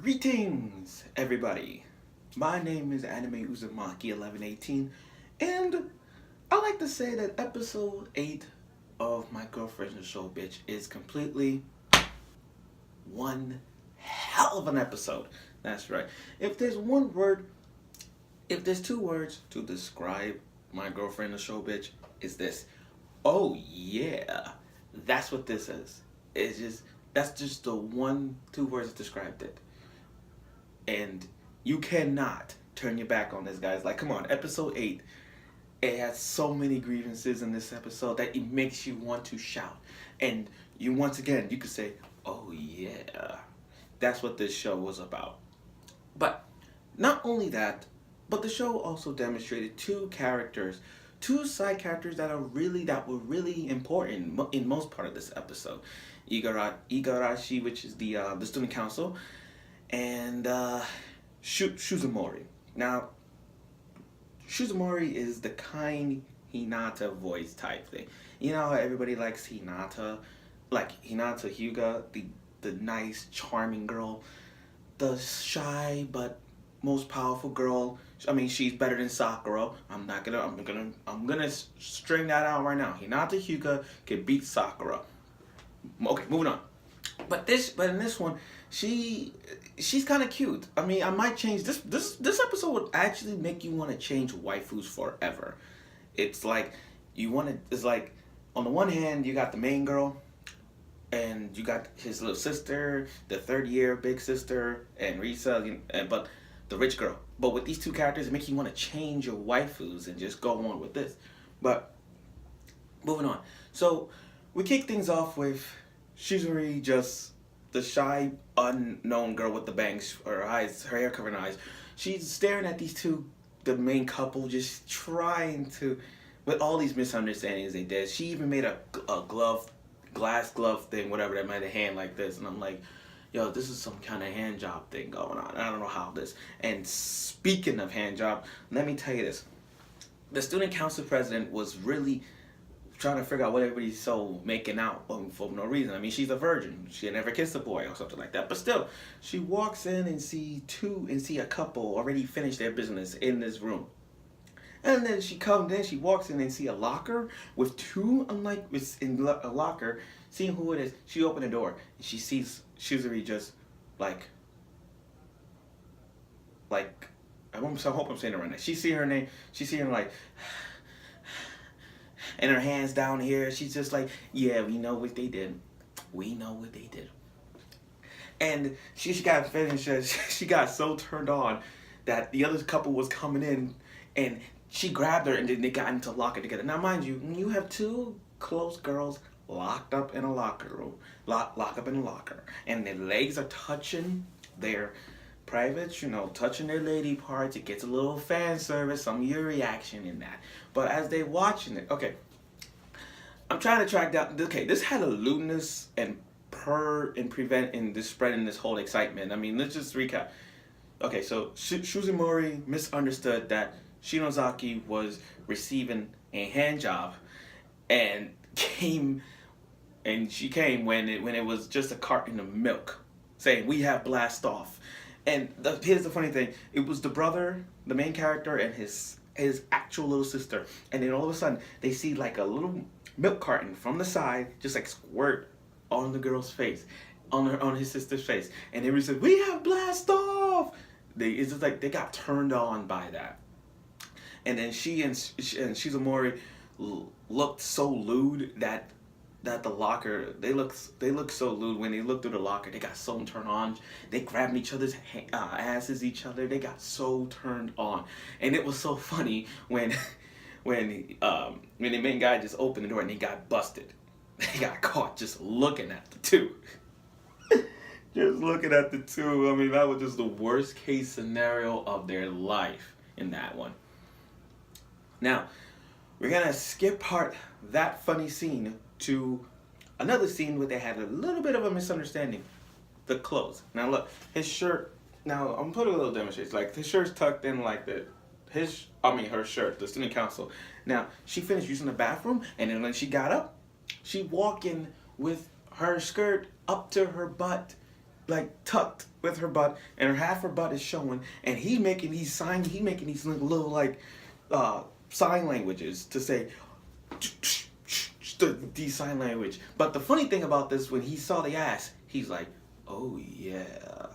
Greetings, everybody. My name is Anime Uzumaki 1118, and I like to say that episode 8 of My Girlfriend's Sho-bitch is completely one hell of an episode. That's right. If there's one word, if there's two words to describe My Girlfriend the Sho-bitch, is this. Oh yeah, that's what this is. That's just the two words that described it. And you cannot turn your back on this, guys. Like, come on, episode 8. It has so many grievances in this episode that it makes you want to shout. And you, once again, you could say, oh yeah, that's what this show was about. But not only that, but the show also demonstrated two side characters that were really important in most part of this episode. Igarashi, which is the student council, and Shuzumori. Now, Shuzumori is the kind Hinata voice type thing. You know how everybody likes Hinata, like Hinata Hyuga, the nice, charming girl, the shy but most powerful girl. I mean, she's better than Sakura. I'm gonna string that out right now. Hinata Hyuga can beat Sakura. Okay, moving on. But in this one, she's kind of cute. I mean, I might change this episode would actually make you want to change waifus forever. It's like it's like on the one hand you got the main girl, and you got his little sister, the third year big sister, and Risa, but the rich girl. But with these two characters, it makes you want to change your waifus and just go on with this. But moving on, so we kick things off with Shizuri, just the shy, unknown girl with the bangs, her hair covering her eyes. She's staring at these two, the main couple, just trying to, with all these misunderstandings they did. She even made a glass glove thing, whatever, that made a hand like this. And I'm like, yo, this is some kind of hand job thing going on. I don't know how this. And speaking of hand job, let me tell you this. The student council president was really trying to figure out what everybody's so making out for no reason. I mean, she's a virgin. She had never kissed a boy or something like that. But still, she walks in and see a couple already finished their business in this room. And then she walks in and see a locker with in a locker. Seeing who it is, she opened the door and she sees Shizuri just like I hope I'm saying it right now. She see her name. She see her like, and her hands down here. She's just like, yeah, we know what they did. We know what they did. And she got finished. She got so turned on that the other couple was coming in, and she grabbed her, and then they got into locker together. Now, mind you, when you have two close girls locked up in a locker room, locked up in a locker, and their legs are touching their privates, touching their lady parts, it gets a little fan service, some yuri action in that. But as they watching it, okay, I'm trying to track down. Okay, this had a lewdness and preventing this spreading this whole excitement. I mean, let's just recap. Okay, so Shuzumori misunderstood that Shinozaki was receiving a hand job, and she came when it was just a carton of milk, saying we have blast off. And here's the funny thing: it was the brother, the main character, and his actual little sister. And then all of a sudden, they see like a little milk carton from the side, just like squirt on the girl's face, on his sister's face. And everybody said, "We have blast off!" It's just like they got turned on by that. And then she and Shizumori looked so lewd that the locker, they looked so lewd when they looked through the locker. They got so turned on. They grabbed each other's asses, They got so turned on, and it was so funny when the main guy just opened the door and he got busted. They got caught just looking at the two. Just looking at the two. I mean, that was just the worst case scenario of their life in that one. Now, we're gonna skip that funny scene to another scene where they had a little bit of a misunderstanding. The clothes. Now look, his shirt. Now I'm putting a little demonstration. Like his shirt's tucked in like the her shirt, the student council. Now she finished using the bathroom, and then when she got up, she walked in with her skirt up to her butt, like tucked with her butt, and her butt is showing, and he making these little like sign languages to say the sign language. But the funny thing about this, when he saw the ass, he's like, oh yeah,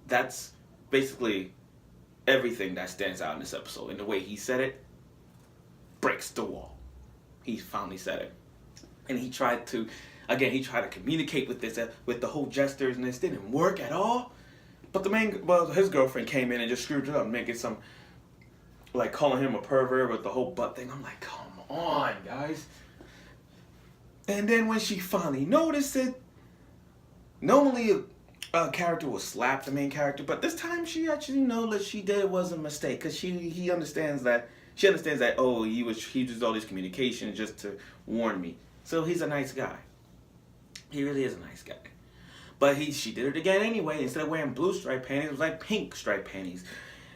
that's basically everything that stands out in this episode. And the way he said it breaks the wall. He finally said it, and he tried to communicate with this with the whole gestures, and this didn't work at all. But his girlfriend came in and just screwed it up, making some, like, calling him a pervert with the whole butt thing. I'm like, come on, guys. And then when she finally noticed it, normally a character will slap the main character, but this time she actually know that she did was a mistake, because she understands that oh, he used all this communication just to warn me. So he's a nice guy. He really is a nice guy. But she did it again anyway. Instead of wearing blue striped panties, it was like pink striped panties.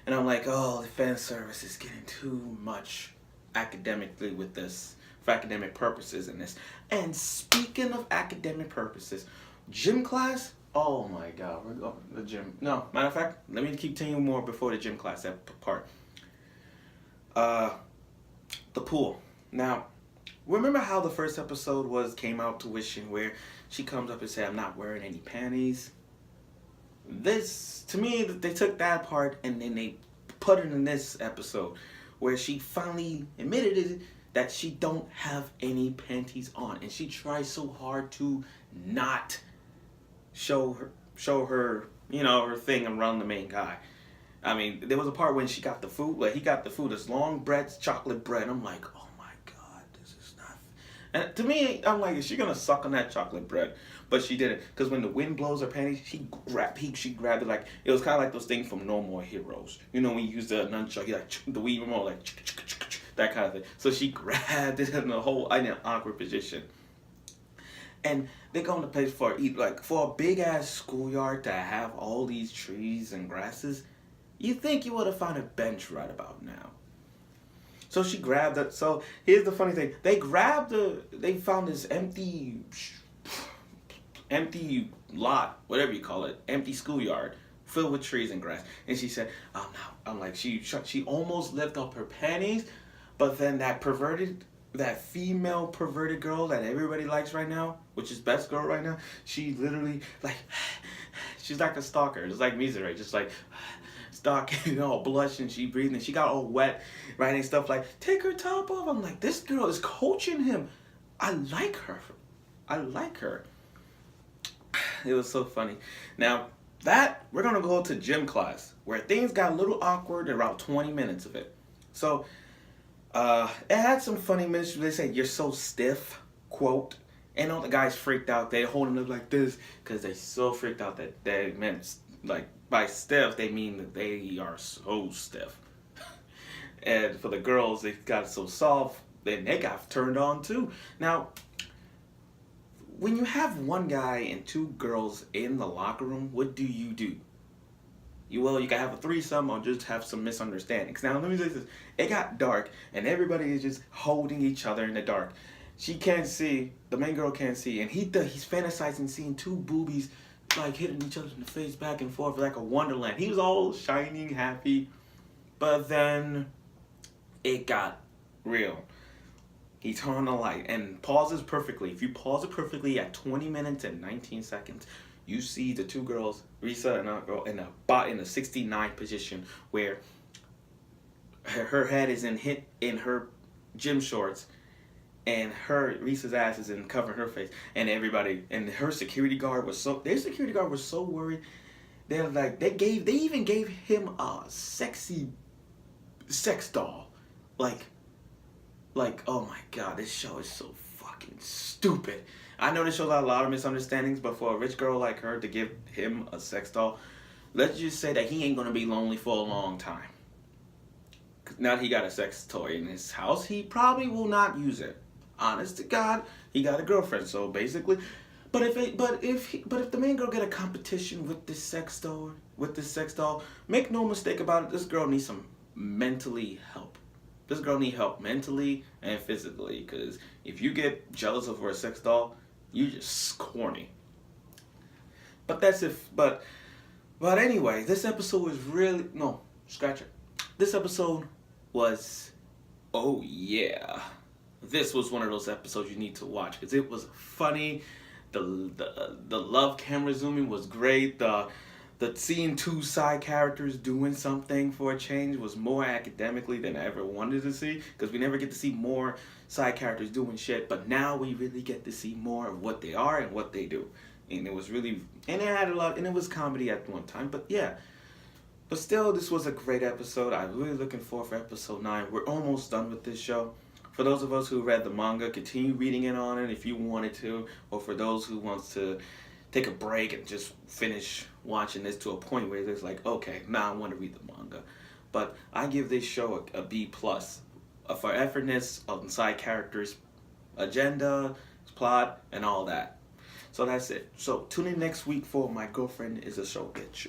And I'm like, oh, the fan service is getting too much academically with this, for academic purposes in this. And speaking of academic purposes, gym class, oh my god, we're going to the gym. No, matter of fact, let me keep telling you more before the gym class part. The pool. Now, remember how the first episode came out tuition, where she comes up and says, I'm not wearing any panties? This, to me, they took that part and then they put it in this episode, where she finally admitted that she don't have any panties on, and she tries so hard to not show her, her thing around the main guy. I mean, there was a part when she got the food, he got the food, this long bread, chocolate bread. I'm like, oh my god, this is not. And to me, I'm like, is she gonna suck on that chocolate bread? But she didn't, because when the wind blows her panties, she grabbed it like, it was kind of like those things from No More Heroes. When you use the nunchuck, like the Wii remote, like that kind of thing. So she grabbed it in an awkward position. And they're going to place for a big ass schoolyard to have all these trees and grasses. You think you would have found a bench right about now. So she grabbed it. So here's the funny thing: they found this empty lot, whatever you call it, empty schoolyard filled with trees and grass. And she said, "Oh no!" I'm like, she almost lifted up her panties, but then that female perverted girl that everybody likes right now, which is best girl right now, she literally she's like a stalker, just like Mizure, just like stalking, all blushing, she breathing, she got all wet, writing stuff like, take her top off. I'm like, this girl is coaching him. I like her. It was so funny. Now, we're going to go to gym class, where things got a little awkward in around 20 minutes of it. So, it had some funny minutes. They said, you're so stiff, quote. And all the guys freaked out. They holding up like this, because they so freaked out that they meant, like, by stiff, they mean that they are so stiff. And for the girls, they got so soft, then they got turned on too. Now, when you have one guy and two girls in the locker room, what do? You can have a threesome or just have some misunderstandings. Now, let me say this. It got dark, and everybody is just holding each other in the dark. She can't see, the main girl can't see, and he's fantasizing seeing two boobies like hitting each other in the face back and forth like a wonderland. He was all shining, happy, but then it got real. He turned on the light and pauses perfectly. If you pause it perfectly at 20 minutes and 19 seconds, you see the two girls, Risa and our girl, in a 69 position, where her head is in her gym shorts, and Risa's ass is covering her face, and her security guard was so worried. They're like, they even gave him a sexy sex doll, like, oh my god, this show is so fucking stupid. I know this shows a lot of misunderstandings, but for a rich girl like her to give him a sex doll, let's just say that he ain't gonna be lonely for a long time. Now that he got a sex toy in his house, he probably will not use it. Honest to God, he got a girlfriend, so basically, but if the main girl get a competition with this sex doll, make no mistake about it, this girl needs some mentally help. This girl needs help mentally and physically, because if you get jealous of her sex doll, you just corny. But that's if. But anyway, this episode was really no scratch it. This episode was, oh yeah, this was one of those episodes you need to watch because it was funny. The love camera zooming was great. The seeing two side characters doing something for a change was more academically than I ever wanted to see because we never get to see more side characters doing shit, but now we really get to see more of what they are and what they do. And it was really, and it had a lot, and it was comedy at one time, but yeah. But still, this was a great episode. I'm really looking forward for episode 9. We're almost done with this show. For those of us who read the manga, continue reading it on it if you wanted to, or for those who wants to take a break and just finish watching this to a point where it's like, okay, now I want to read the manga. But I give this show a B plus for effortness of side characters, agenda, plot, and all that. So that's it. So tune in next week for My Girlfriend is a Sho-bitch.